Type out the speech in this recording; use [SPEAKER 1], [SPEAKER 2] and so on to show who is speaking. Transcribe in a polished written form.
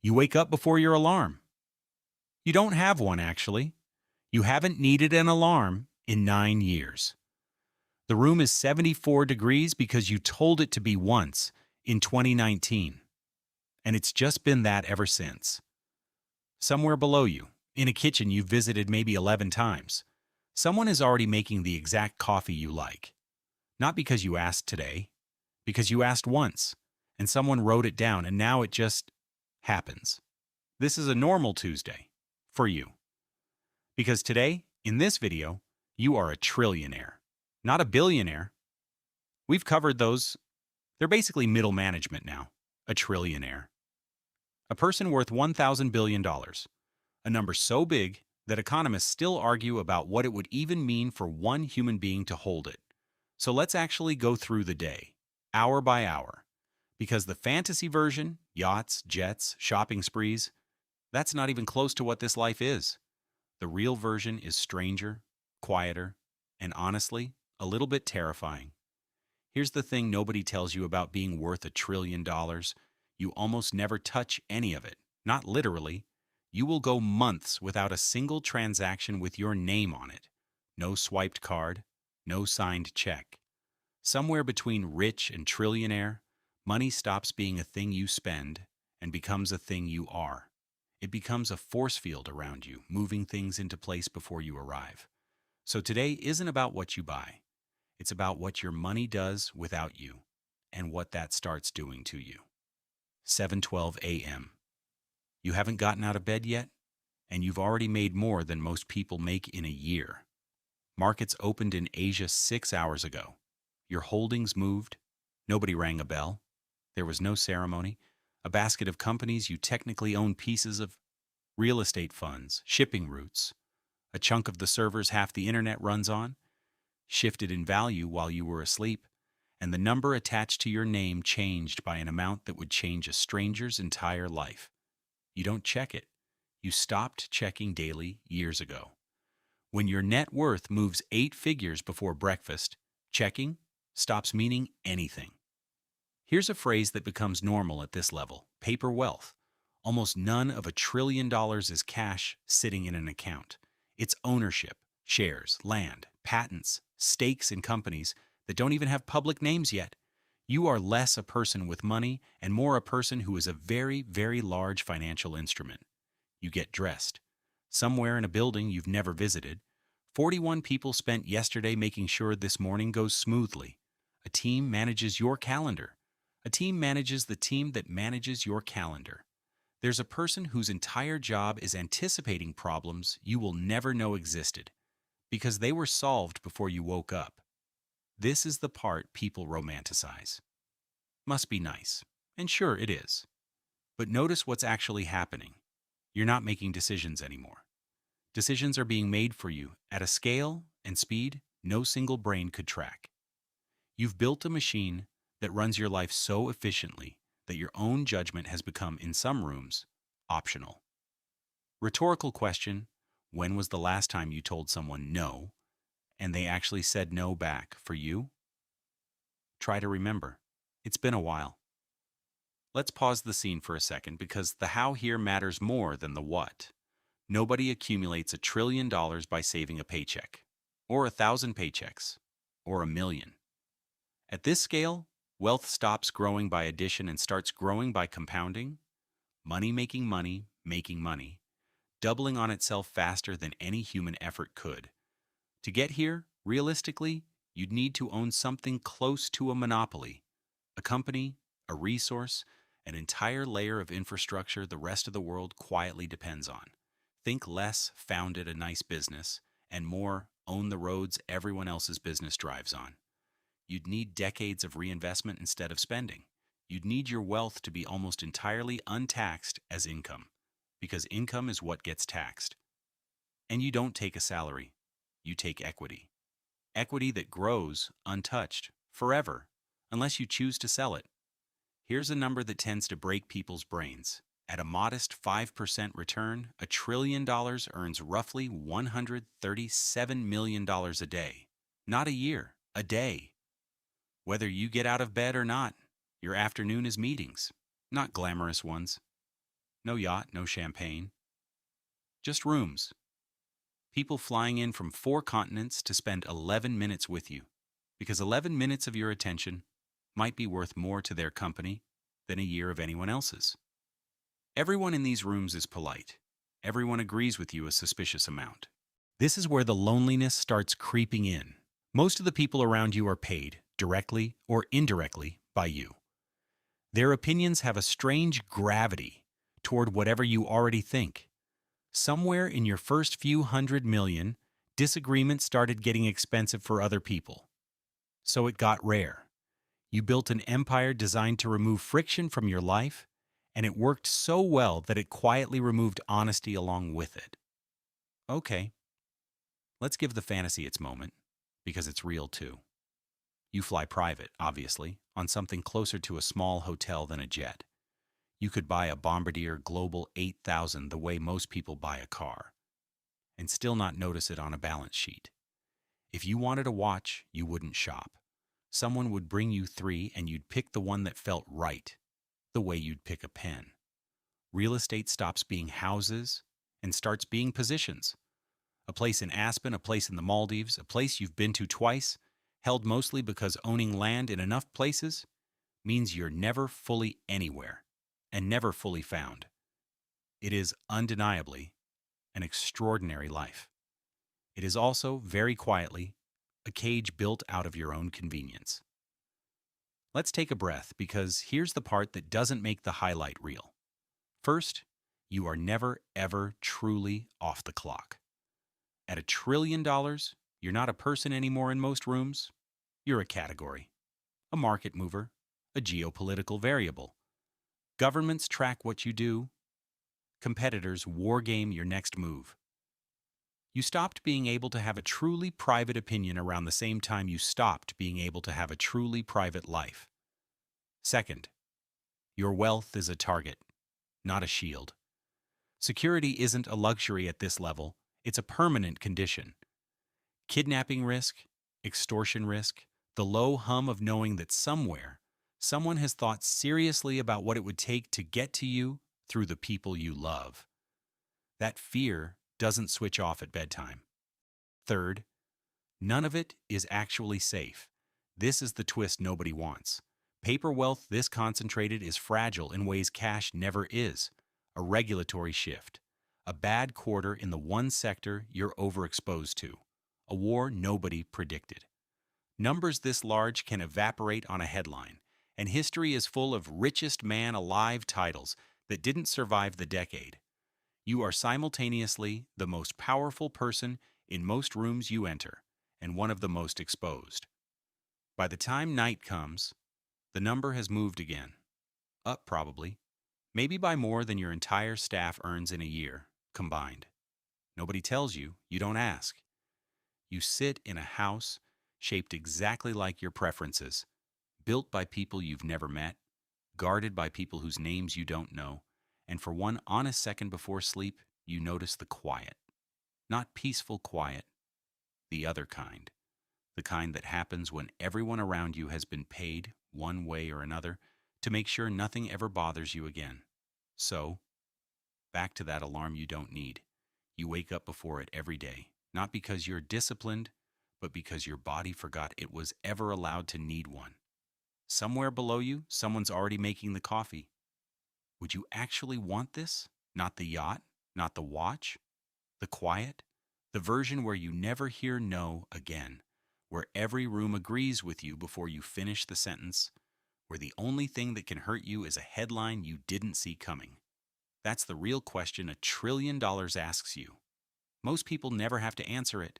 [SPEAKER 1] You wake up before your alarm. You don't have one, actually. You haven't needed an alarm in 9 years. The room is 74 degrees because you told it to be once in 2019, and it's just been that ever since. Somewhere below you, in a kitchen you've visited maybe 11 times, someone is already making the exact coffee you like. Not because you asked today, because you asked once, and someone wrote it down, and now it just happens. This is a normal Tuesday for you. Because today, in this video, you are a trillionaire, not a billionaire. We've covered those. They're basically middle management now. A trillionaire. A person worth $1,000 billion. A number so big that economists still argue about what it would even mean for one human being to hold it. So let's actually go through the day, hour by hour. Because the fantasy version, yachts, jets, shopping sprees, that's not even close to what this life is. The real version is stranger, quieter, and honestly, a little bit terrifying. Here's the thing nobody tells you about being worth $1 trillion. You almost never touch any of it. Not literally. You will go months without a single transaction with your name on it. No swiped card, no signed check. Somewhere between rich and trillionaire, money stops being a thing you spend and becomes a thing you are. It becomes a force field around you, moving things into place before you arrive. So today isn't about what you buy. It's about what your money does without you and what that starts doing to you. 7:12 a.m. You haven't gotten out of bed yet, and you've already made more than most people make in a year. Markets opened in Asia 6 hours ago. Your holdings moved. Nobody rang a bell. There was no ceremony. A basket of companies you technically own pieces of, real estate funds, shipping routes, a chunk of the servers half the internet runs on, shifted in value while you were asleep, and the number attached to your name changed by an amount that would change a stranger's entire life. You don't check it. You stopped checking daily years ago. When your net worth moves 8 figures before breakfast, checking stops meaning anything. Here's a phrase that becomes normal at this level: paper wealth. Almost none of $1 trillion is cash sitting in an account. It's ownership, shares, land, patents, stakes in companies that don't even have public names yet. You are less a person with money and more a person who is a very, very large financial instrument. You get dressed. Somewhere in a building you've never visited, 41 people spent yesterday making sure this morning goes smoothly. A team manages your calendar. A team manages the team that manages your calendar. There's a person whose entire job is anticipating problems you will never know existed, because they were solved before you woke up. This is the part people romanticize. Must be nice. And sure, it is. But notice what's actually happening. You're not making decisions anymore. Decisions are being made for you at a scale and speed no single brain could track. You've built a machine that runs your life so efficiently that your own judgment has become, in some rooms, optional. Rhetorical question: when was the last time you told someone no, and they actually said no back for you? Try to remember. It's been a while. Let's pause the scene for a second, because the how here matters more than the what. Nobody accumulates $1 trillion by saving a paycheck, or 1,000 paychecks, or 1,000,000. At this scale, wealth stops growing by addition and starts growing by compounding. Money, making money, doubling on itself faster than any human effort could. To get here, realistically, you'd need to own something close to a monopoly, a company, a resource, an entire layer of infrastructure the rest of the world quietly depends on. Think less founded a nice business, and more own the roads everyone else's business drives on. You'd need decades of reinvestment instead of spending. You'd need your wealth to be almost entirely untaxed as income, because income is what gets taxed. And you don't take a salary. You take equity. Equity that grows untouched forever, unless you choose to sell it. Here's a number that tends to break people's brains. At a modest 5% return, $1 trillion earns roughly $137 million a day. Not a year, a day. Whether you get out of bed or not, your afternoon is meetings, not glamorous ones. No yacht, no champagne. Just rooms. People flying in from 4 continents to spend 11 minutes with you, because 11 minutes of your attention might be worth more to their company than a year of anyone else's. Everyone in these rooms is polite. Everyone agrees with you a suspicious amount. This is where the loneliness starts creeping in. Most of the people around you are paid, directly or indirectly, by you. Their opinions have a strange gravity toward whatever you already think. Somewhere in your first few 100 million, disagreement started getting expensive for other people. So it got rare. You built an empire designed to remove friction from your life, and it worked so well that it quietly removed honesty along with it. Okay, let's give the fantasy its moment, because it's real too. You fly private, obviously, on something closer to a small hotel than a jet. You could buy a Bombardier Global 8000 the way most people buy a car, and still not notice it on a balance sheet. If you wanted a watch, you wouldn't shop. Someone would bring you 3 and you'd pick the one that felt right, the way you'd pick a pen. Real estate stops being houses and starts being positions. A place in Aspen, a place in the Maldives, a place you've been to twice, held mostly because owning land in enough places means you're never fully anywhere and never fully found. It is undeniably an extraordinary life. It is also, very quietly, a cage built out of your own convenience. Let's take a breath, because here's the part that doesn't make the highlight reel. First, you are never, ever truly off the clock. At $1 trillion, you're not a person anymore in most rooms. You're a category, a market mover, a geopolitical variable. Governments track what you do. Competitors wargame your next move. You stopped being able to have a truly private opinion around the same time you stopped being able to have a truly private life. Second, your wealth is a target, not a shield. Security isn't a luxury at this level, it's a permanent condition. Kidnapping risk, extortion risk, the low hum of knowing that somewhere, someone has thought seriously about what it would take to get to you through the people you love. That fear doesn't switch off at bedtime. Third, none of it is actually safe. This is the twist nobody wants. Paper wealth this concentrated is fragile in ways cash never is. A regulatory shift. A bad quarter in the one sector you're overexposed to. A war nobody predicted. Numbers this large can evaporate on a headline, and history is full of richest man alive titles that didn't survive the decade. You are simultaneously the most powerful person in most rooms you enter, and one of the most exposed. By the time night comes, the number has moved again. Up probably. Maybe by more than your entire staff earns in a year, combined. Nobody tells you, you don't ask. You sit in a house shaped exactly like your preferences, built by people you've never met, guarded by people whose names you don't know, and for one honest second before sleep, you notice the quiet. Not peaceful quiet, the other kind. The kind that happens when everyone around you has been paid, one way or another, to make sure nothing ever bothers you again. So, back to that alarm you don't need. You wake up before it every day, not because you're disciplined, but because your body forgot it was ever allowed to need one. Somewhere below you, someone's already making the coffee. Would you actually want this? Not the yacht, not the watch, the quiet, the version where you never hear no again, where every room agrees with you before you finish the sentence, where the only thing that can hurt you is a headline you didn't see coming. That's the real question $1 trillion asks you. Most people never have to answer it.